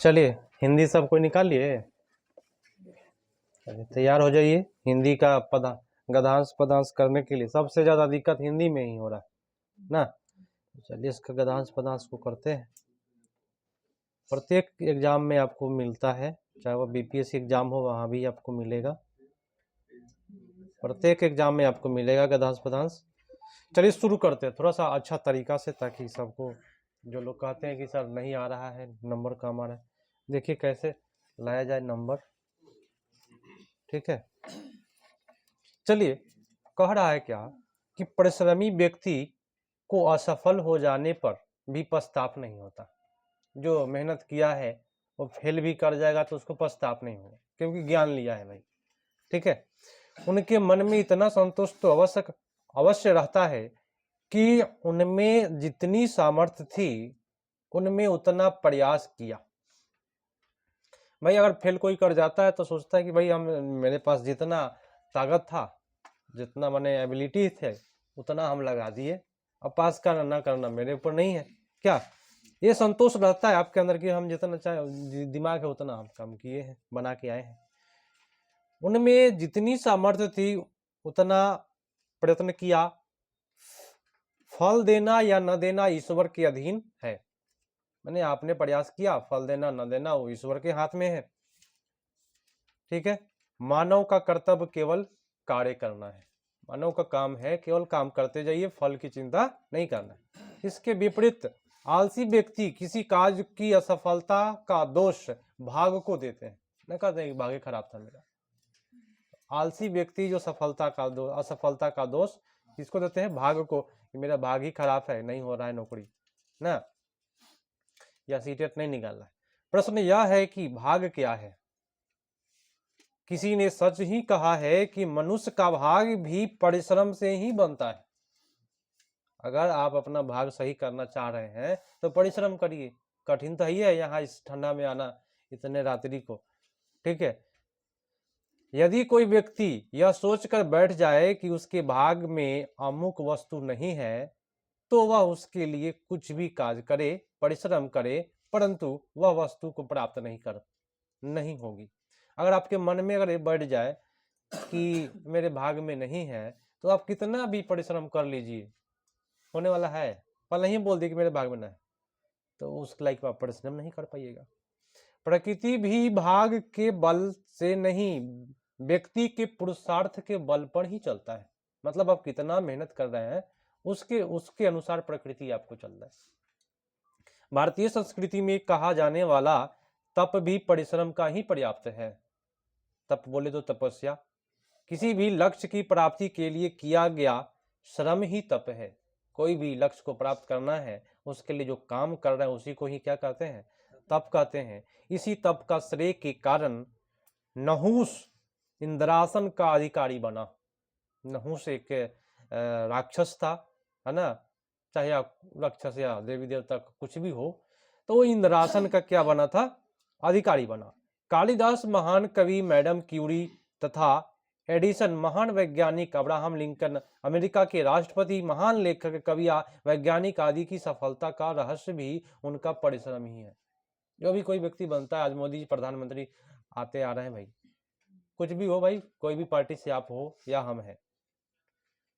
चलिए हिंदी सब कोई निकाल लिए, तैयार हो जाइए। हिंदी का गद्यांश पदांश करने के लिए सबसे ज्यादा दिक्कत हिंदी में ही हो रहा है ना। चलिए इसका गद्यांश पदांश को करते हैं। प्रत्येक एग्जाम में आपको मिलता है, चाहे वो बीपीएससी एग्जाम हो वहां भी आपको मिलेगा, प्रत्येक एग्जाम में आपको मिलेगा गद्यांश पदांश। चलिए शुरू करते हैं थोड़ा सा अच्छा तरीका से, ताकि सबको, जो लोग कहते हैं कि सर नहीं आ रहा है, नंबर कम आ रहा है, देखिए कैसे लाया जाए नंबर। ठीक है, चलिए कह रहा है क्या कि परिश्रमी व्यक्ति को असफल हो जाने पर भी पछतावा नहीं होता। जो मेहनत किया है वो फेल भी कर जाएगा तो उसको पछतावा नहीं होगा, क्योंकि ज्ञान लिया है भाई। ठीक है, उनके मन में इतना संतोष तो अवश्य रहता है कि उनमें जितनी सामर्थ्य थी उनमें उतना प्रयास किया। भाई अगर फेल कोई कर जाता है तो सोचता है कि भाई मेरे पास जितना ताकत था, जितना मैंने एबिलिटी थे, उतना हम लगा दिए, अब पास करना ना करना मेरे ऊपर नहीं है। क्या ये संतोष रहता है आपके अंदर कि हम जितना चाहे दिमाग है उतना हम काम किए हैं, बना के आए हैं। उनमें जितनी सामर्थ्य थी उतना प्रयत्न किया। फल देना या न देना ईश्वर के अधीन है। मैंने आपने प्रयास किया, फल देना न देना वो ईश्वर के हाथ में है। ठीक है, मानव का कर्तव्य केवल कार्य करना है। मानव का काम है केवल काम करते जाइए, फल की चिंता नहीं करना है। इसके विपरीत आलसी व्यक्ति किसी कार्य की असफलता का दोष भाग्य को देते हैं। न कहते हैं कि भाग्य खराब था मेरा। आलसी व्यक्ति जो असफलता का दोष किसको देते हैं? भाग्य को, कि मेरा भाग्य ही खराब है, नहीं हो रहा है नौकरी ना, या सीटेट नहीं निकाल रहा है। प्रश्न यह है कि भाग्य क्या है? किसी ने सच ही कहा है कि मनुष्य का भाग्य भी परिश्रम से ही बनता है। अगर आप अपना भाग्य सही करना चाह रहे हैं तो परिश्रम करिए। कठिन तो ही है यहाँ इस ठंडा में आना इतने रात्रि को। ठीक है, यदि कोई व्यक्ति यह सोचकर बैठ जाए कि उसके भाग्य में अमुक वस्तु नहीं है, तो वह उसके लिए कुछ भी कार्य करे, परिश्रम करे, परंतु वह वस्तु को प्राप्त नहीं होगी। अगर आपके मन में अगर बैठ जाए कि मेरे भाग्य में नहीं है, तो आप कितना भी परिश्रम कर लीजिए, होने वाला है? पहले ही बोल दिए कि मेरे भाग्य में नहीं है, तो उस लायक आप परिश्रम नहीं कर पाइएगा। प्रकृति भी भाग्य के बल से नहीं, व्यक्ति के पुरुषार्थ के बल पर ही चलता है। मतलब आप कितना मेहनत कर रहे हैं उसके अनुसार प्रकृति आपको चल रहा है। भारतीय संस्कृति में कहा जाने वाला तप भी परिश्रम का ही पर्याप्त है। तप बोले तो तपस्या, किसी भी लक्ष्य की प्राप्ति के लिए किया गया श्रम ही तप है। कोई भी लक्ष्य को प्राप्त करना है, उसके लिए जो काम कर रहे हैं उसी को ही क्या कहते हैं? तप कहते हैं। इसी तप का श्रेय के कारण नहुस इंद्रासन का अधिकारी बना। नहुस एक राक्षस था, है ना, चाहे राक्षस या देवी देवता कुछ भी हो, तो वो इंद्रासन का क्या बना था? अधिकारी बना। कालिदास महान कवि, मैडम क्यूरी तथा एडिसन महान वैज्ञानिक, अब्राहम लिंकन अमेरिका के राष्ट्रपति, महान लेखक, कवि, वैज्ञानिक आदि की सफलता का रहस्य भी उनका परिश्रम ही है। जो भी कोई व्यक्ति बनता है, आज मोदी जी प्रधानमंत्री आते आ रहे हैं भाई, कुछ भी हो भाई, कोई भी पार्टी से आप हो या हम हैं,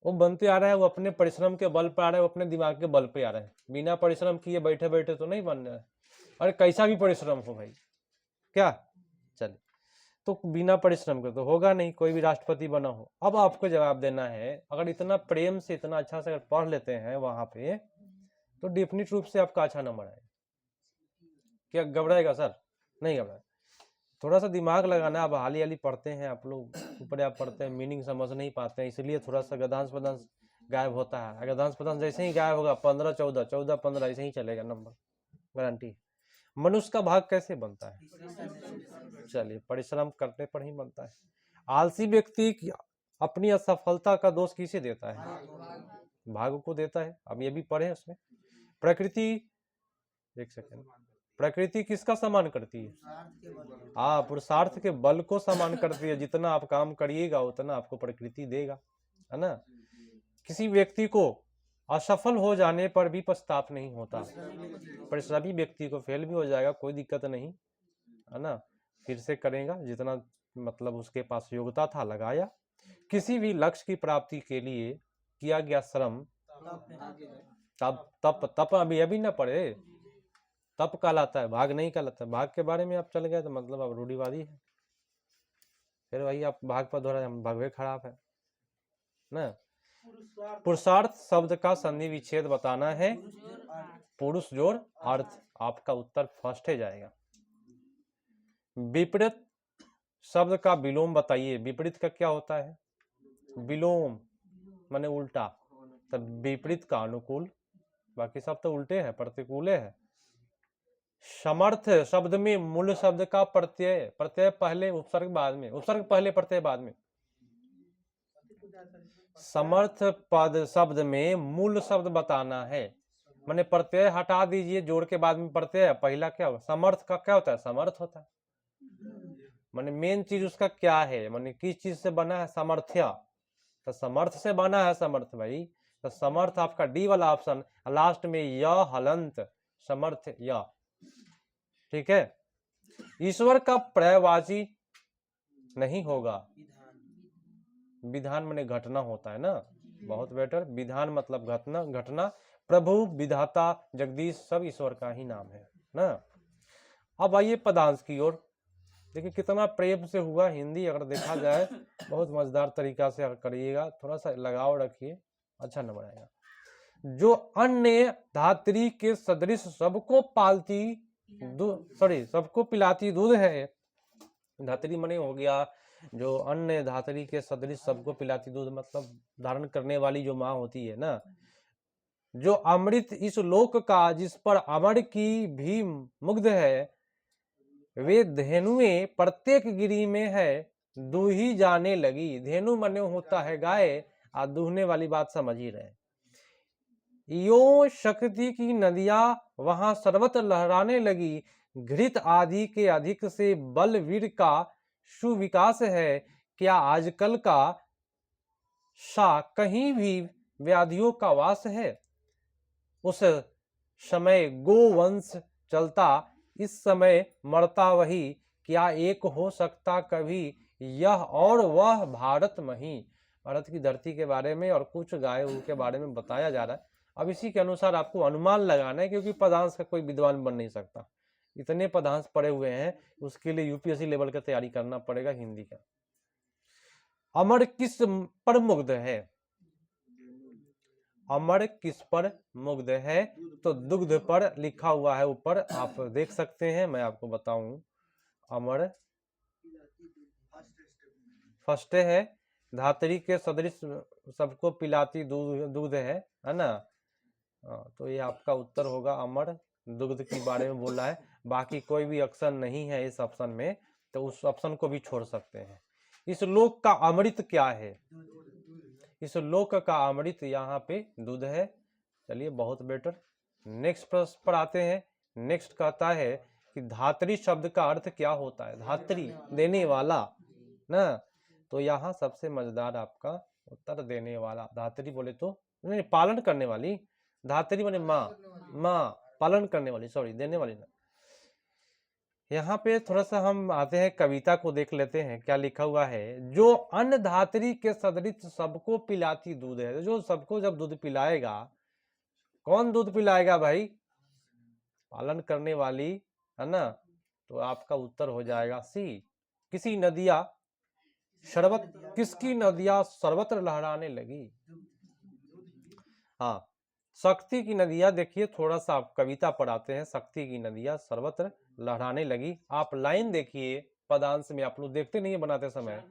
वो बनते आ रहे हैं, वो अपने परिश्रम के बल पर आ रहे हैं, वो अपने दिमाग के बल पे आ रहे हैं। बिना परिश्रम किए बैठे बैठे तो नहीं बन रहा है। अरे कैसा भी परिश्रम हो भाई, क्या चलिए, तो बिना परिश्रम के तो होगा नहीं, कोई भी राष्ट्रपति बना हो। अब आपको जवाब देना है, अगर इतना प्रेम से इतना अच्छा से अगर पढ़ लेते हैं वहां पे, तो डेफिनेट रूप से आपका अच्छा नंबर आएगा। क्या घबराएगा सर? नहीं घबराए, थोड़ा सा दिमाग लगाना। अब हाली हाली पढ़ते हैं आप लोग, ऊपर आप पढ़ते हैं, मीनिंग समझ नहीं पाते हैं, इसलिए थोड़ा सा गद्यांश पदांश गायब होता है। गद्यांश पदांश जैसे ही गायब होगा 15 14 14 15 ऐसे ही चलेगा नंबर, गारंटी। मनुष्य का भाग कैसे बनता है? चलिए, परिश्रम करने पर ही बनता है। आलसी व्यक्ति अपनी असफलता का दोष किसे देता है? भाग्य को देता है। अब ये भी पढ़े उसमें। प्रकृति, एक सेकंड, प्रकृति किसका सम्मान करती है? हाँ, पुरुषार्थ के बल को सम्मान करती है। जितना आप काम करिएगा उतना आपको प्रकृति देगा, है ना। किसी व्यक्ति को असफल हो जाने पर भी पछतावा नहीं होता। परिश्रमी व्यक्ति को फेल भी हो जाएगा, कोई दिक्कत नहीं, है ना, फिर से करेगा, जितना मतलब उसके पास योग्यता था लगाया। किसी भी लक्ष्य की प्राप्ति के लिए किया गया श्रम तप तप तप अभी ना पढ़े, तप कहलाता है, भाग नहीं कहलाता है। भाग के बारे में आप चल गए तो मतलब आप रूढ़िवादी है, फिर वही आप भाग पर दोहरा, हम भगवे खराब है ना। पुरुषार्थ शब्द का संधि विच्छेद बताना है, पुरुष जोड़ अर्थ। आपका उत्तर फर्स्ट है जाएगा। विपरीत शब्द का विलोम बताइए। विपरीत का क्या होता है? विलोम माने उल्टा, तब विपरीत का अनुकूल, बाकी सब तो उल्टे हैं, प्रतिकूल है। समर्थ शब्द में मूल शब्द का प्रत्यय, प्रत्यय पहले उपसर्ग बाद में, उपसर्ग पहले प्रत्यय बाद में। समर्थ पद शब्द में मूल शब्द बताना है, माने प्रत्यय हटा दीजिए, जोड़ के बाद में प्रत्यय, पहला क्या होगा? समर्थ का क्या होता है? समर्थ होता है। माने मेन चीज उसका क्या है, माने किस चीज से बना है? समर्थ्य, तो समर्थ से बना है समर्थ भाई। तो समर्थ आपका डी वाला ऑप्शन, लास्ट में य हलंत, समर्थ य, ठीक है। ईश्वर का पर्यायवाची नहीं होगा। विधान माने घटना होता है ना, बहुत बेटर। विधान मतलब घटना, घटना। प्रभु, विधाता, जगदीश सब ईश्वर का ही नाम है ना। अब आइए पदांश की ओर। देखिए कितना प्रेम से हुआ हिंदी, अगर देखा जाए बहुत मजेदार तरीका से अगर करिएगा, थोड़ा सा लगाव रखिए, अच्छा नंबर आएगा। जो अन्य धात्री के सदृश सबको पालती सबको पिलाती दूध है। धात्री मने हो गया जो अन्य धात्री के सदृश सबको पिलाती दूध, मतलब धारण करने वाली जो माँ होती है ना। जो अमृत इस लोक का, जिस पर अमर की भी मुग्ध है, वे धेनुएं प्रत्येक गिरी में है, दूही जाने लगी। धेनु मने होता है गाय, आ दूहने वाली बात समझ ही रहे। यो शक्ति की नदियां वहां सर्वत्र लहराने लगी, घृत आदि के अधिक से बलवीर का सुविकास है। क्या आजकल का सा कहीं भी व्याधियों का वास है? उस समय गोवंश चलता, इस समय मरता वही। क्या एक हो सकता कभी यह और वह भारत मही? भारत की धरती के बारे में और कुछ गाय के बारे में बताया जा रहा है। अब इसी के अनुसार आपको अनुमान लगाना है, क्योंकि पदांश का कोई विद्वान बन नहीं सकता, इतने पदांश पड़े हुए हैं। उसके लिए यूपीएससी लेवल का तैयारी करना पड़ेगा हिंदी का। अमर किस पर मुग्ध है? अमर किस पर मुग्ध है? तो दुग्ध पर लिखा हुआ है ऊपर, आप देख सकते हैं, मैं आपको बताऊं। अमर फर्स्ट है, धात्री के सदृश सबको पिलाती दूध है ना। तो ये आपका उत्तर होगा, अमर दुग्ध के बारे में बोला है। बाकी कोई भी ऑप्शन नहीं है इस ऑप्शन में, तो उस ऑप्शन को भी छोड़ सकते हैं। इस लोक का अमृत क्या है? इस लोक का अमृत यहाँ पे दूध है। चलिए बहुत बेटर। नेक्स्ट प्रश्न पर आते हैं। नेक्स्ट कहता है कि धात्री शब्द का अर्थ क्या होता है? धात्री देने वाला ना। तो यहाँ सबसे मजेदार आपका उत्तर देने वाला। धात्री बोले तो नहीं, पालन करने वाली। धात्री माने माँ, माँ पालन करने वाली, सॉरी देने वाली ना। यहाँ पे थोड़ा सा हम आते हैं, कविता को देख लेते हैं क्या लिखा हुआ है। जो अन्न धात्री के सदृश सबको पिलाती दूध है, जो सबको जब दूध पिलाएगा, कौन दूध पिलाएगा भाई? पालन करने वाली, है ना। तो आपका उत्तर हो जाएगा सी। किसी नदिया शरबत, किसकी नदियां सर्वत्र लहराने लगी? हाँ, शक्ति की नदियां। देखिए थोड़ा सा आप कविता पढ़ाते हैं। शक्ति की नदियां सर्वत्र लहराने लगी। आप लाइन देखिए पदांश में, आप लोग देखते नहीं है बनाते समय,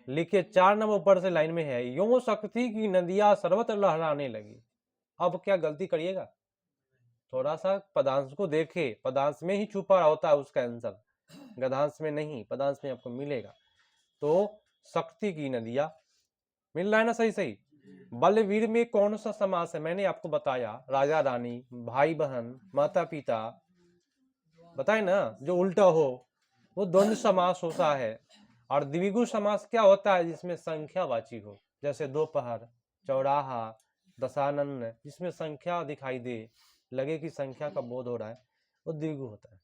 लिखिए 4 नंबर ऊपर से लाइन में है, यो शक्ति की नदियां सर्वत्र लहराने लगी। अब क्या गलती करिएगा? थोड़ा सा पदांश को देखे, पदांश में ही छुपा होता है उसका आंसर, गद्यांश में नहीं, पदांश में आपको मिलेगा। तो शक्ति की नदियां मिल रहा है ना, सही सही। बलवीर में कौन सा समास है? मैंने आपको बताया, राजा रानी, भाई बहन, माता पिता, बताए ना। जो उल्टा हो वो द्वंद्व समास होता है। और द्विगु समास क्या होता है? जिसमें संख्यावाची हो, जैसे दोपहर, चौराहा, दशानन, जिसमें संख्या दिखाई दे, लगे कि संख्या का बोध हो रहा है, वो द्विगु होता है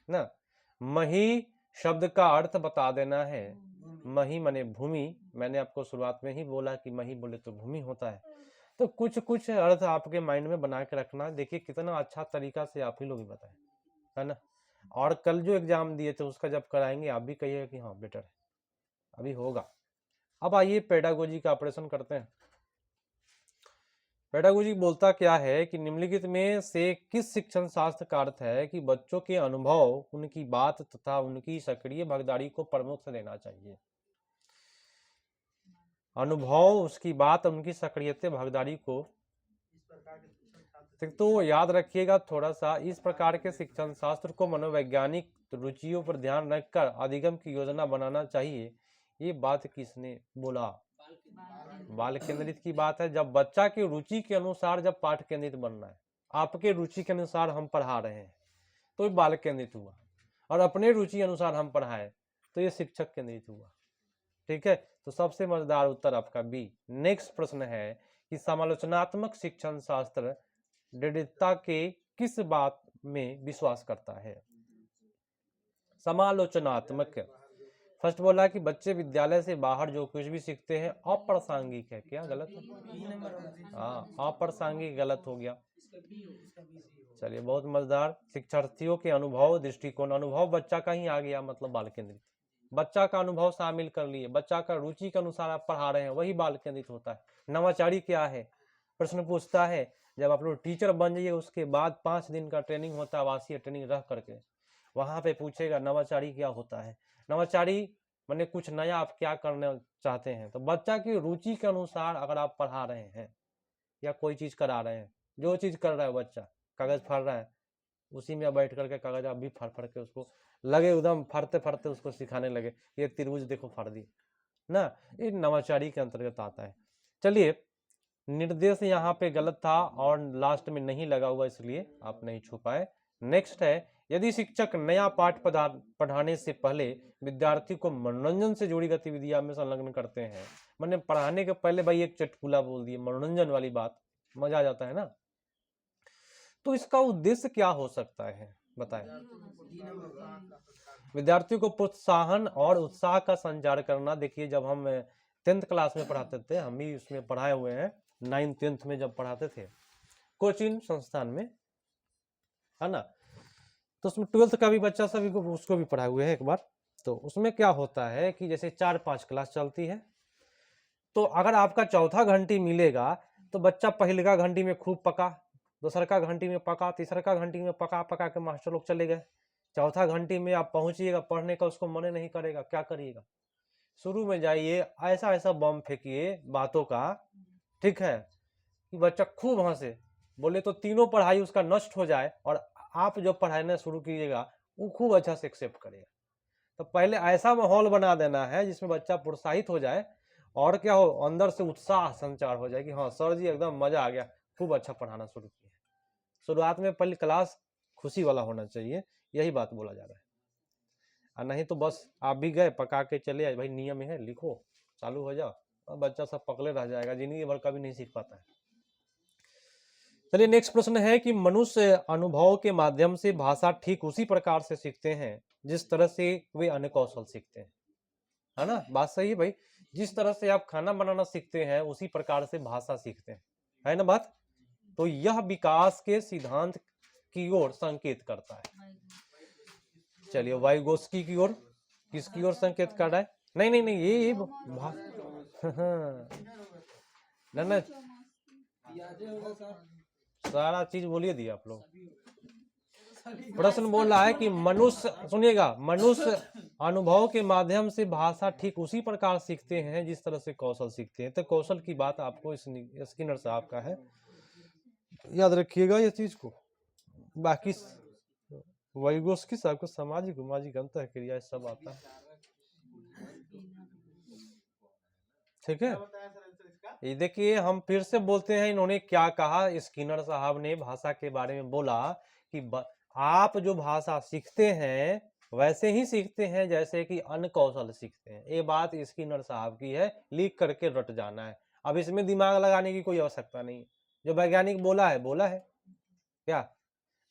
ना। मही शब्द का अर्थ बता देना है। मही माने भूमि, मैंने आपको शुरुआत में ही बोला कि मही बोले तो भूमि होता है। तो कुछ कुछ अर्थ आपके माइंड में बना के रखना। देखिए कितना अच्छा तरीका से आप ही लोग बताएं, है ना। और कल जो एग्जाम दिए थे उसका जब कराएंगे आप भी कहिएगा कि हाँ बेटर है, अभी होगा। अब आइए पेडागोजी का ऑपरेशन करते हैं। पेडागोजी बोलता क्या है कि निम्नलिखित में से किस शिक्षण शास्त्र का अर्थ है कि बच्चों के अनुभव, उनकी बात तथा उनकी सक्रिय भागीदारी को प्रमुख देना चाहिए। अनुभव, उसकी बात, उनकी सक्रियता भागीदारी को, तो याद रखिएगा थोड़ा सा, इस प्रकार के शिक्षण शास्त्र को मनोवैज्ञानिक रुचियों पर ध्यान रखकर अधिगम की योजना बनाना चाहिए। ये बात किसने बोला? बाल केंद्रित की बात है। जब बच्चा की रुचि के अनुसार जब पाठ केंद्रित बनना है, आपके रुचि के अनुसार हम पढ़ा रहे हैं तो ये बाल केंद्रित हुआ, और अपने रुचि अनुसार हम पढ़ाए तो ये शिक्षक केंद्रित हुआ। ठीक है, तो सबसे मजेदार उत्तर आपका बी। नेक्स्ट प्रश्न है कि समालोचनात्मक शिक्षण शास्त्र दृढ़ता के किस बात में विश्वास करता है? समालोचनात्मक, फर्स्ट बोला कि बच्चे विद्यालय से बाहर जो कुछ भी सीखते हैं अप्रासंगिक है। क्या गलत है? हाँ, अप्रासंगिक गलत हो गया। चलिए बहुत मजेदार। शिक्षार्थियों के अनुभव दृष्टिकोण, अनुभव बच्चा का ही आ गया, मतलब बाल केंद्रित। बच्चा का अनुभव शामिल कर लिए, बच्चा का रुचि के अनुसार आप पढ़ा रहे हैं, वही बाल केंद्रित होता है। नवाचारी क्या है? प्रश्न पूछता है जब आप लोग टीचर बन जाइए उसके बाद 5 दिन का ट्रेनिंग होता है, आवासीय ट्रेनिंग रह करके, वहां पे पूछेगा नवाचारी क्या होता है। नवाचारी माने कुछ नया आप क्या करना चाहते हैं। तो बच्चा की रुचि के अनुसार अगर आप पढ़ा रहे हैं या कोई चीज करा रहे हैं, जो चीज कर रहा है बच्चा, कागज फाड़ रहा है, उसी में बैठ करके कागज आप भी फाड़ फाड़ के उसको लगे एकदम फाड़ते फाड़ते उसको सिखाने लगे, ये त्रिभुज देखो फाड़ दी ना, ये नवाचारी के अंतर्गत आता है। चलिए, निर्देश यहाँ पे गलत था और लास्ट में नहीं लगा हुआ, इसलिए आप नहीं छू पाए। नेक्स्ट है, यदि शिक्षक नया पाठ पढ़ाने से पहले विद्यार्थी को मनोरंजन से जुड़ी गतिविधियां में संलग्न करते हैं, मैंने पढ़ाने के पहले भाई एक चटकुला बोल दिए, मनोरंजन वाली बात, मजा आ जाता है ना, तो इसका उद्देश्य क्या हो सकता है बताएं? विद्यार्थियों को प्रोत्साहन और उत्साह का संचार करना। देखिए जब हम 10th क्लास में पढ़ाते थे, हम भी उसमें पढ़ाए हुए हैं, 9th 10th में जब पढ़ाते थे कोचिंग संस्थान में, है ना, तो उसमें 12th का भी बच्चा सभी को उसको भी पढ़ाए हुए हैं एक बार। तो उसमें क्या होता है कि जैसे 4-5 क्लास चलती है, तो अगर आपका चौथा घंटी मिलेगा तो बच्चा पहले का घंटी में खूब पका, दूसरा का घंटी में पका, तीसरा का घंटी में पका पका के मास्टर लोग चले गए। चौथा घंटी में आप पहुंचिएगा पढ़ने का, उसको मन नहीं करेगा, क्या करिएगा? शुरू में जाइए ऐसा ऐसा बम फेंकिए बातों का, ठीक है, कि बच्चा खूब हंसे, बोले तो तीनों पढ़ाई उसका नष्ट हो जाए, और आप जो पढ़ाना शुरू कीजिएगा वो खूब अच्छा से एक्सेप्ट करेगा। तो पहले ऐसा माहौल बना देना है जिसमें बच्चा प्रोत्साहित हो जाए, और क्या हो, अंदर से उत्साह संचार हो जाए कि हाँ सर जी एकदम मजा आ गया, खूब अच्छा पढ़ाना शुरू किया। शुरुआत में पहली क्लास खुशी वाला होना चाहिए, यही बात बोला जा रहा है। और नहीं तो बस आप भी गए पका के चले आए, भाई नियम है लिखो चालू हो जाओ, और बच्चा सब पकड़े रह जाएगा, जिंदगी भर कभी नहीं सीख पाता है। चलिए नेक्स्ट प्रश्न है कि मनुष्य अनुभव के माध्यम से भाषा ठीक उसी प्रकार से सीखते हैं जिस तरह से वे अन्य कौशल सीखते हैं, है ना, बात सही है भाई। जिस तरह से आप खाना बनाना सीखते हैं उसी प्रकार से भाषा सीखते हैं, है ना बात। तो यह विकास के सिद्धांत की ओर संकेत करता है। चलिए वाइगोस्की की ओर, किसकी ओर संकेत कर रहा है? नहीं नहीं नहीं, ये ना ना, सारा चीज बोलिए दिया आप लोग। प्रश्न बोल रहा है कि मनुष्य, सुनिएगा, मनुष्य अनुभव के माध्यम से भाषा ठीक उसी प्रकार सीखते हैं जिस तरह से कौशल सीखते हैं। तो कौशल की बात आपको स्किनर साहब का है, याद रखिएगा ये चीज को। बाकी वाइगोस्की साहब को सामाजिक अंतःक्रिया सब आता है, ठीक है। ये देखिए हम फिर से बोलते हैं इन्होंने क्या कहा, स्किनर साहब ने भाषा के बारे में बोला कि आप जो भाषा सीखते हैं वैसे ही सीखते हैं जैसे कि अन्य कौशल सीखते हैं। ये बात स्किनर साहब की है, लिख करके रट जाना है, अब इसमें दिमाग लगाने की कोई आवश्यकता नहीं। जो वैज्ञानिक बोला है क्या,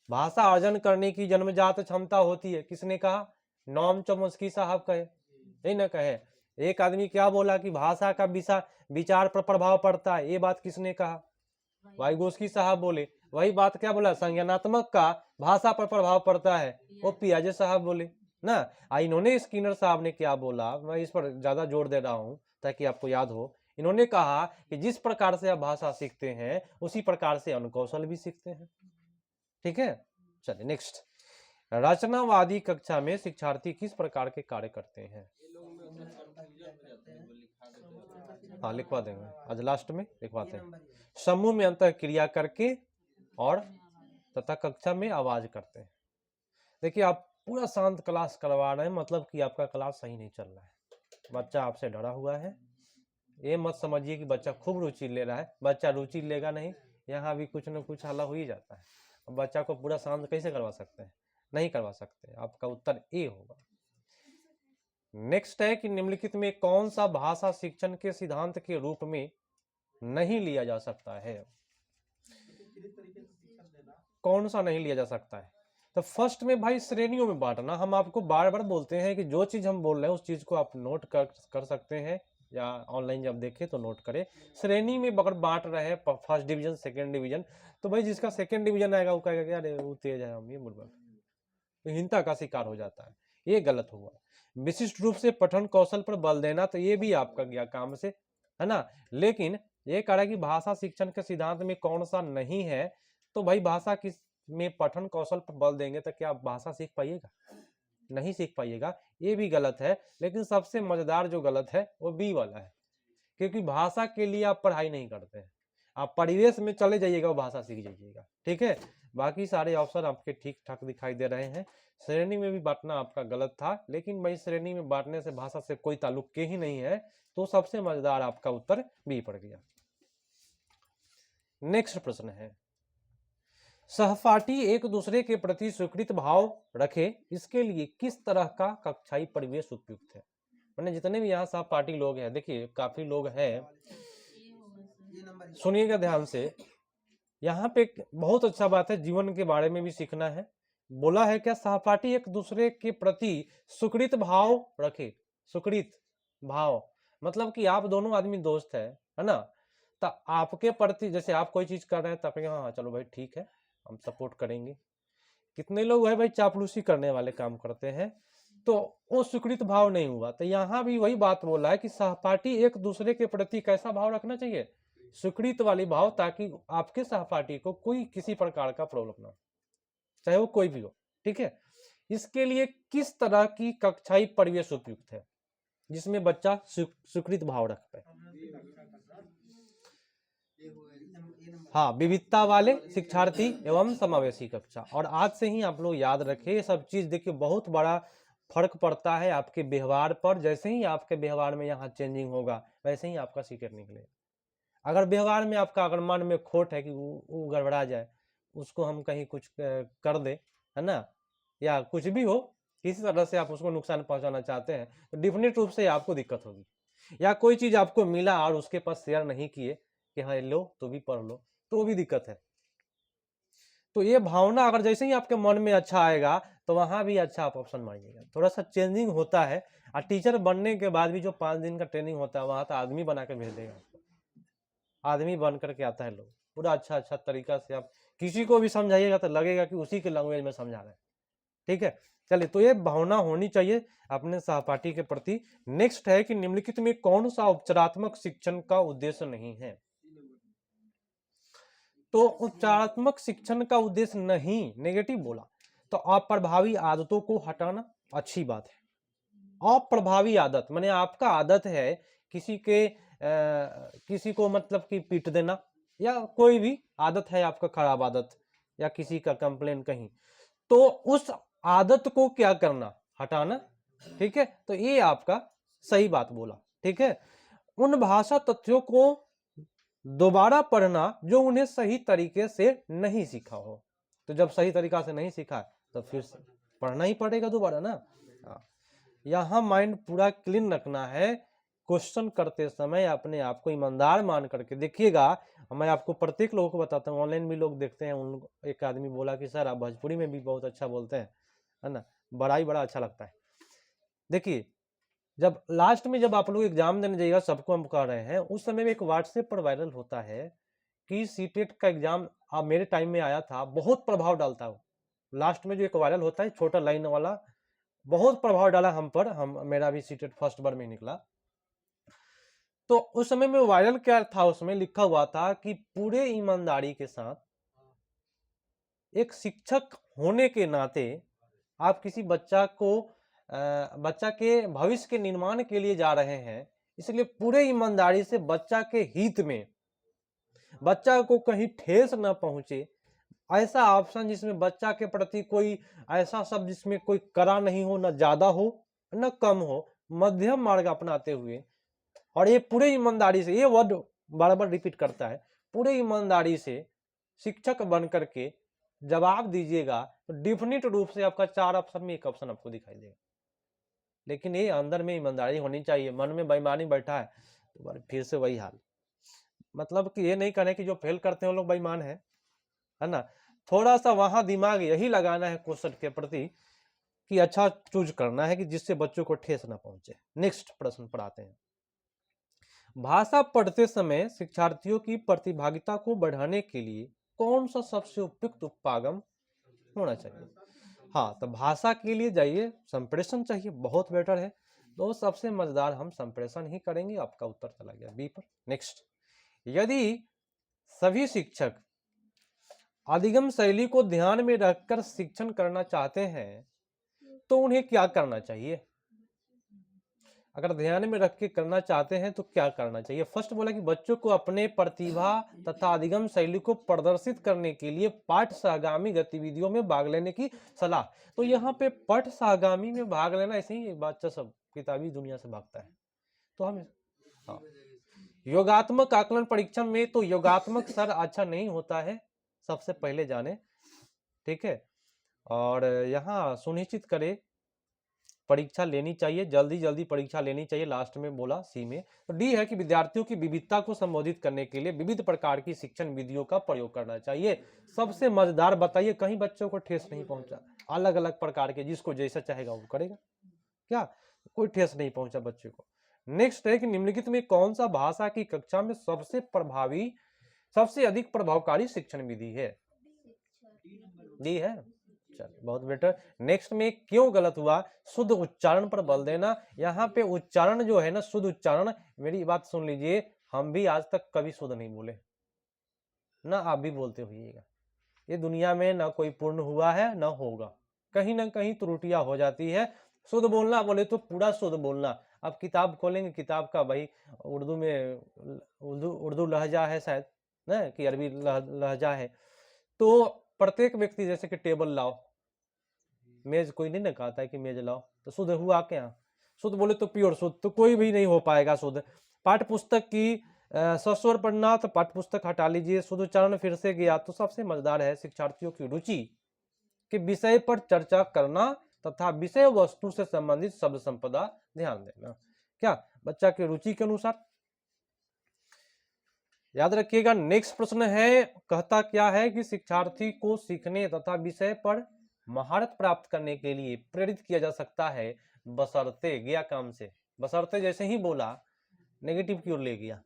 भाषा अर्जन करने की जन्मजात क्षमता होती है, किसने कहा? नॉम चोम्स्की साहब कहे, नहीं ना कहे। एक आदमी क्या बोला कि भाषा का विचार पर प्रभाव पड़ता है, ये बात किसने कहा? वाइगोस्की साहब बोले। वही बात क्या बोला? संज्ञानात्मक का भाषा पर प्रभाव पड़ता है, वो पियाजे साहब बोले ना। इन्होंने स्किनर साहब ने क्या बोला, मैं इस पर ज्यादा जोर दे रहा हूं ताकि आपको याद हो। इन्होंने कहा कि जिस प्रकार से आप भाषा सीखते हैं उसी प्रकार से अनुकौशल भी सीखते हैं। ठीक है, चलिए नेक्स्ट। रचनावादी कक्षा में शिक्षार्थी किस प्रकार के कार्य करते हैं? हाँ लिखवा देंगे, आज लास्ट में लिखवाते हैं। समूह में अंतर क्रिया करके और तथा कक्षा में आवाज करते हैं। देखिए आप पूरा शांत क्लास करवा रहे हैं, मतलब कि आपका क्लास सही नहीं चल रहा है, बच्चा आपसे डरा हुआ है। ये मत समझिए कि बच्चा खूब रुचि ले रहा है, बच्चा रुचि लेगा नहीं, यहाँ भी कुछ न कुछ हल्ला हो ही जाता है। अब बच्चा को पूरा शांत कैसे करवा सकते हैं? नहीं करवा सकते। आपका उत्तर ए होगा। नेक्स्ट है कि निम्नलिखित में कौन सा भाषा शिक्षण के सिद्धांत के रूप में नहीं लिया जा सकता है? कौन सा नहीं लिया जा सकता है? तो फर्स्ट में भाई श्रेणियों में बांटना। हम आपको बार बार बोलते हैं कि जो चीज हम बोल रहे हैं उस चीज को आप नोट कर सकते हैं, या ऑनलाइन जब देखें तो नोट करें। श्रेणी में अगर बांट रहे हैं फर्स्ट डिवीजन सेकंड डिवीजन, तो भाई जिसका सेकंड डिवीजन आएगा वो कहेगा कि अरे वो तेज है, हम ये बुड़बक, तो हीनता का शिकार हो जाता है। ये गलत हुआ। विशिष्ट रूप से पठन कौशल पर बल देना, तो ये भी आपका गया काम से, है ना। लेकिन ये कह रहा है कि भाषा शिक्षण के सिद्धांत में कौन सा नहीं है, तो भाई भाषा किस में पठन कौशल पर बल देंगे तो क्या भाषा सीख पाइएगा? नहीं सीख पाइएगा। ये भी गलत है। लेकिन सबसे मजेदार जो गलत है वो बी वाला है, क्योंकि भाषा के लिए आप पढ़ाई नहीं करते हैं, आप परिवेश में चले जाइएगा, वो भाषा सीख जाइएगा। ठीक है, बाकी सारे ऑप्शन आपके ठीक ठाक दिखाई दे रहे हैं। श्रेणी में भी बांटना आपका गलत था, लेकिन भाई श्रेणी में बांटने से भाषा से कोई ताल्लुक के ही नहीं है, तो सबसे मजेदार आपका उत्तर बी पड़ गया। नेक्स्ट प्रश्न है, सहपाठी एक दूसरे के प्रति स्वीकृत भाव रखे, इसके लिए किस तरह का कक्षाई परिवेश उपयुक्त है? मैंने जितने भी यहाँ सहपाठी लोग हैं, देखिए काफी लोग हैं, सुनिएगा ध्यान से। यहाँ पे बहुत अच्छा बात है, जीवन के बारे में भी सीखना है। बोला है क्या? सहपाठी एक दूसरे के प्रति सुकृत भाव रखे। सुकृत भाव मतलब कि आप दोनों आदमी दोस्त है ना, तो आपके प्रति जैसे आप कोई चीज कर रहे हैं तो आप हाँ चलो भाई ठीक है हम सपोर्ट करेंगे। कितने लोग है भाई चापलूसी करने वाले काम करते हैं, तो वो स्वीकृत भाव नहीं हुआ। तो यहाँ भी वही बात बोला है कि सहपाठी एक दूसरे के प्रति कैसा भाव रखना चाहिए? स्वीकृत वाली भाव, ताकि आपके सहपाठी को कोई किसी प्रकार का प्रॉब्लम ना हो, चाहे वो कोई भी हो। ठीक है, इसके लिए किस तरह की कक्षाई परिवेश उपयुक्त है जिसमें बच्चा स्वीकृत भाव रख पाए? हाँ, विविधता वाले शिक्षार्थी एवं समावेशी कक्षा। और आज से ही आप लोग याद रखें ये सब चीज। देखिए बहुत बड़ा फर्क पड़ता है आपके व्यवहार पर। जैसे ही आपके व्यवहार में यहाँ चेंजिंग होगा वैसे ही आपका सीक्रेट निकलेगा। अगर व्यवहार में आपका अगर मन में खोट है कि वो गड़बड़ा जाए, उसको हम कहीं कुछ कर दे, है ना, या कुछ भी हो, किसी तरह से आप उसको नुकसान पहुंचाना चाहते हैं, तो डिफिनेट रूप से आपको दिक्कत होगी। या कोई चीज आपको मिला और उसके पास शेयर नहीं किए कि हाँ लो तो भी पढ़ लो, तो वो भी दिक्कत है। तो ये भावना अगर जैसे ही आपके मन में अच्छा आएगा तो वहां भी अच्छा आप ऑप्शन मांगिएगा। थोड़ा सा चेंजिंग होता है। और टीचर बनने के बाद भी जो 5 दिन का ट्रेनिंग होता है वहां तो आदमी बना के भेज देगा। आदमी बन करके आता है लोग, पूरा अच्छा अच्छा तरीका से आप किसी को भी समझाइएगा तो लगेगा कि उसी के लैंग्वेज में समझा रहे हैं। ठीक है, चलिए, तो ये भावना होनी चाहिए अपने सहपाठी के प्रति। नेक्स्ट है कि निम्नलिखित में कौन सा उपचारात्मक शिक्षण का उद्देश्य नहीं है? तो उपचारात्मक शिक्षण का उद्देश्य नहीं, नेगेटिव बोला, तो अप्रभावी आदतों को हटाना अच्छी बात है। अप्रभावी आदत माने आपका आदत है किसी को मतलब कि पीट देना, या कोई भी आदत है आपका खराब आदत, या किसी का कंप्लेन कहीं, तो उस आदत को क्या करना? हटाना। ठीक है, तो ये आपका सही बात बोला। ठीक है, उन भाषा तथ्यों को दोबारा पढ़ना जो उन्हें सही तरीके से नहीं सीखा हो। तो जब सही तरीका से नहीं सीखा तो फिर पढ़ना ही पड़ेगा दोबारा ना। यहाँ माइंड पूरा क्लीन रखना है। क्वेश्चन करते समय अपने आप को ईमानदार मान करके देखिएगा। मैं आपको प्रत्येक लोगों को बताता हूँ, ऑनलाइन भी लोग देखते हैं। एक आदमी बोला कि सर आप भोजपुरी में भी बहुत अच्छा बोलते हैं, है ना, बड़ा ही बड़ा अच्छा लगता है। देखिए जब लास्ट में जब आप लोग एग्जाम देने जाइएगा, सबको हम कह रहे हैं, उस समय में एक व्हाट्सएप पर वायरल होता है कि सीटेट का एग्जाम अब मेरे टाइम में आया था, बहुत प्रभाव डालता है। लास्ट में जो एक वायरल होता है छोटा लाइन वाला, बहुत प्रभाव डाला हम पर, हम मेरा भी सीटेट फर्स्ट बार में निकला। तो उस समय में वायरल क्या था, उसमें लिखा हुआ था कि पूरे ईमानदारी के साथ एक शिक्षक होने के नाते आप किसी बच्चा के भविष्य के निर्माण के लिए जा रहे हैं, इसलिए पूरे ईमानदारी से बच्चा के हित में, बच्चा को कहीं ठेस न पहुंचे, ऐसा ऑप्शन जिसमें बच्चा के प्रति कोई ऐसा शब्द जिसमें कोई कड़ा नहीं हो, न ज्यादा हो न कम हो, मध्यम मार्ग अपनाते हुए, और ये पूरे ईमानदारी से, ये वर्ड बार बार रिपीट करता है, पूरे ईमानदारी से शिक्षक बन करके जवाब दीजिएगा, तो डिफिनिट रूप से आपका 4 ऑप्शन में 1 ऑप्शन आपको दिखाई देगा। लेकिन ये अंदर में ईमानदारी होनी चाहिए, मन में बेईमानी बैठा है तो फिर से वही हाल। मतलब कि ये नहीं कहने कि जो फेल करते हैं वो लोग बेईमान है ना, थोड़ा सा वहां दिमाग यही लगाना है क्वेश्चन के प्रति कि अच्छा चूज करना है कि जिससे बच्चों को ठेस ना पहुंचे। नेक्स्ट प्रश्न पर आते हैं। भाषा पढ़ते समय शिक्षार्थियों की प्रतिभागिता को बढ़ाने के लिए कौन सा सबसे उपयुक्त उपागम होना चाहिए? हाँ, तो भाषा के लिए जाइए, संप्रेषण चाहिए, बहुत बेटर है। तो सबसे मजेदार हम संप्रेषण ही करेंगे। आपका उत्तर चला गया बी पर। नेक्स्ट, यदि सभी शिक्षक अधिगम शैली को ध्यान में रखकर शिक्षण करना चाहते हैं तो उन्हें क्या करना चाहिए? अगर ध्यान में रख के करना चाहते हैं तो क्या करना चाहिए? फर्स्ट बोला कि बच्चों को अपने प्रतिभा तथा अधिगम शैली को प्रदर्शित करने के लिए पाठ सहगामी गतिविधियों में भाग लेने की सलाह। तो यहाँ पे पाठ सहगामी में भाग लेना, ऐसे ही बच्चा सब किताबी दुनिया से भागता है। तो हम हाँ, योगात्मक आकलन परीक्षण में तो योगात्मक सर अच्छा नहीं होता है, सबसे पहले जाने, ठीक है। और यहाँ सुनिश्चित करे परीक्षा लेनी चाहिए, जल्दी जल्दी परीक्षा लेनी चाहिए, लास्ट में बोला सी में। तो डी है कि विद्यार्थियों की विविधता को संबोधित करने के लिए विविध प्रकार की शिक्षण विधियों का प्रयोग करना चाहिए। सबसे मजेदार बताइए, कहीं बच्चों को ठेस नहीं पहुंचा, अलग अलग प्रकार के, जिसको जैसा चाहेगा वो करेगा, क्या कोई ठेस नहीं पहुंचा बच्चे को। नेक्स्ट है कि निम्नलिखित में कौन सा भाषा की कक्षा में सबसे प्रभावी, सबसे अधिक प्रभावकारी शिक्षण विधि है? डी है, चल बहुत बेटर। नेक्स्ट में क्यों गलत हुआ? शुद्ध उच्चारण पर बल देना। यहाँ पे उच्चारण जो है ना, शुद्ध उच्चारण, मेरी बात सुन लीजिए, हम भी आज तक कभी शुद्ध नहीं बोले ना, आप भी बोलते होइएगा। ये दुनिया में ना कोई पूर्ण हुआ है ना होगा, कहीं ना कहीं त्रुटियां हो जाती है। शुद्ध बोलना बोले तो पूरा शुद्ध बोलना। अब किताब खोलेंगे, किताब का भाई उर्दू में उर्दू लहजा है शायद ना, कि अरबी लहजा है, तो प्रत्येक व्यक्ति जैसे कि टेबल लाओ, मेज कोई नहीं ना कहता है कि मेज लाओ, तो शुद्ध हुआ क्या? शुद्ध बोले तो प्योर शुद्ध तो कोई भी नहीं हो पाएगा शुद्ध। पाठ्य पुस्तक की सस्वर पढ़ना, तो पाठ्य पुस्तक हटा लीजिए, शुद्ध उच्चारण फिर से गया। तो सबसे मजेदार है शिक्षार्थियों की रुचि के विषय पर चर्चा करना तथा विषय वस्तु से संबंधित शब्द संपदा ध्यान देना। क्या बच्चा की रुचि के अनुसार, याद रखिएगा। नेक्स्ट प्रश्न है, कहता क्या है कि शिक्षार्थी को सीखने तथा विषय पर महारत प्राप्त करने के लिए प्रेरित किया जा सकता है बशर्ते, गया काम से, बशर्ते जैसे ही बोला नेगेटिव की ओर ले गया।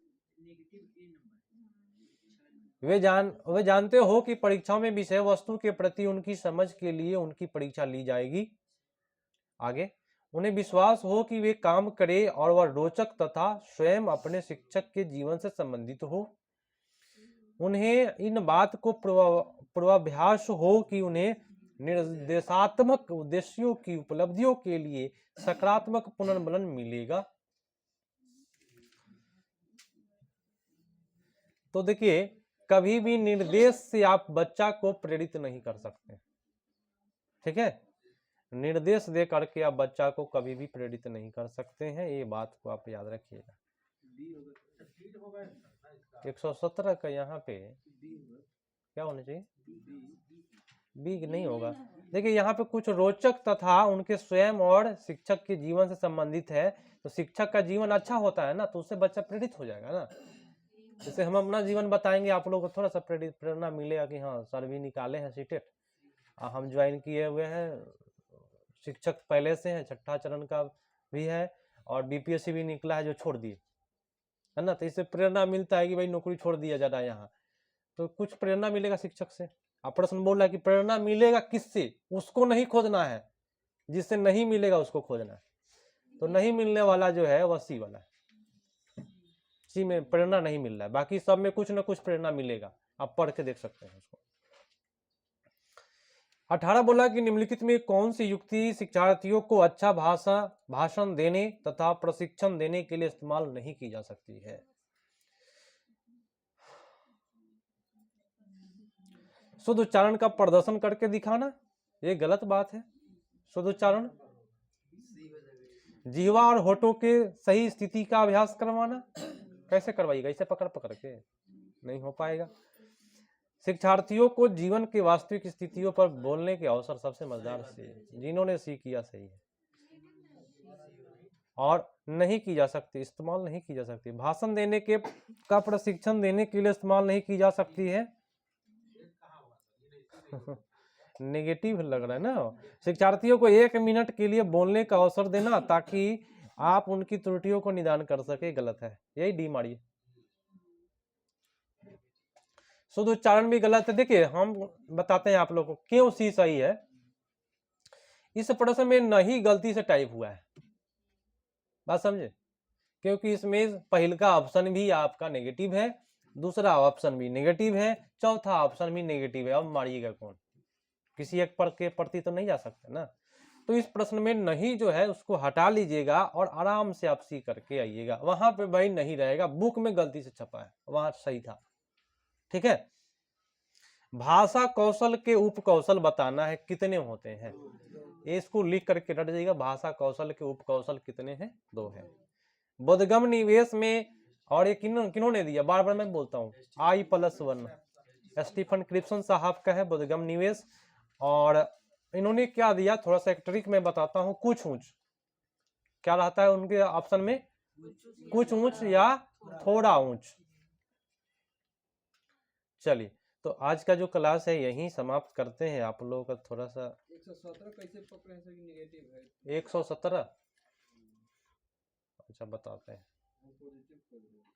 वे जानते हो कि परीक्षाओं में विषय वस्तु के प्रति उनकी समझ के लिए उनकी परीक्षा ली जाएगी। आगे, उन्हें विश्वास हो कि वे काम करे और वह रोचक तथा स्वयं अपने शिक्षक के जीवन से संबंधित हो। उन्हें इन बात को पूर्वाभ्यास हो कि उन्हें निर्देशात्मक उद्देश्यों की उपलब्धियों के लिए सकारात्मक पुनर्बलन मिलेगा। तो देखिए, कभी भी निर्देश से आप बच्चा को प्रेरित नहीं कर सकते, ठीक है। निर्देश दे करके आप बच्चा को कभी भी प्रेरित नहीं कर सकते हैं, ये बात को आप याद रखिएगा। 117 का यहाँ पे क्या होना चाहिए? बी नहीं होगा। देखिए यहाँ पे कुछ रोचक तथा उनके स्वयं और शिक्षक के जीवन से संबंधित है, तो शिक्षक का जीवन अच्छा होता है ना, तो उससे बच्चा प्रेरित हो जाएगा ना। जैसे हम अपना जीवन बताएंगे, आप लोगों को थोड़ा सा प्रेरणा मिलेगा कि हाँ सर भी निकाले हैं सीटेट, हम ज्वाइन किए हुए हैं, शिक्षक पहले से हैं, छठा चरण का भी है और बीपीएससी भी निकला है जो छोड़ दिए, है ना। तो इससे प्रेरणा मिलता है कि भाई नौकरी छोड़ दिया जा रहा है यहाँ, तो कुछ प्रेरणा मिलेगा शिक्षक से। अब प्रश्न बोल रहा है कि प्रेरणा मिलेगा किससे, उसको नहीं खोजना है, जिससे नहीं मिलेगा उसको खोजना है। तो नहीं मिलने वाला जो है वह सी वाला है, सी में प्रेरणा नहीं मिल रहा है, बाकी सब में कुछ ना कुछ प्रेरणा मिलेगा, आप पढ़ के देख सकते हैं उसको। 18 बोला कि निम्नलिखित में कौन सी युक्ति शिक्षार्थियों को अच्छा भाषण देने तथा प्रशिक्षण देने के लिए इस्तेमाल नहीं की जा सकती है। शुद्ध उच्चारण का प्रदर्शन करके दिखाना, ये गलत बात है। शुद्ध उच्चारण, जीवा और होठों के सही स्थिति का अभ्यास करवाना, कैसे करवाइएगा, इसे पकड़ पकड़ के नहीं हो पाएगा। शिक्षार्थियों को जीवन के वास्तविक स्थितियों पर बोलने के अवसर, सबसे मजेदार से जिन्होंने सी किया सही है, और नहीं की जा सकती, इस्तेमाल नहीं की जा सकती। भाषण देने के का प्रशिक्षण देने के लिए इस्तेमाल नहीं की जा सकती है। नेगेटिव लग रहा है ना। शिक्षार्थियों को 1 मिनट के लिए बोलने का अवसर देना ताकि आप उनकी त्रुटियों को निदान कर सके, गलत है, यही डी मारिए। शुद्ध उच्चारण भी गलत है। देखिए हम बताते हैं आप लोगों को क्यों सी सही है। इस प्रश्न में नहीं गलती से टाइप हुआ है, बात समझे, क्योंकि इसमें पहले का ऑप्शन भी आपका नेगेटिव है, दूसरा ऑप्शन भी नेगेटिव है, चौथा ऑप्शन भी नेगेटिव है। अब मारिएगा कौन, किसी एक पर के प्रति तो नहीं जा सकते ना। तो इस प्रश्न में नहीं जो है उसको हटा लीजिएगा और आराम से आप सी करके आइएगा। वहां पे भाई नहीं रहेगा, बुक में गलती से छपा है, वहां सही था, ठीक है। भाषा कौशल के उपकौशल बताना है, कितने होते हैं, इसको लिख करके रट जाइएगा। भाषा कौशल के उपकौशल कितने हैं, 2 है। बोधगम्य निवेश में, और ये किन्होंने दिया, बार बार मैं बोलता हूँ, I+1 स्टीफन क्रिप्सन साहब का है बोधगम्य निवेश। और इन्होंने क्या दिया, थोड़ा सा एक ट्रिक में बताता हूँ। कुछ ऊंच क्या रहता है उनके ऑप्शन में, कुछ ऊंच या थोड़ा ऊंच। चलिए तो आज का जो क्लास है यहीं समाप्त करते हैं। आप लोगों का थोड़ा सा 117 कैसे पकड़े हैं कि नेगेटिव है? 117, अच्छा बताते हैं। पॉजिटिव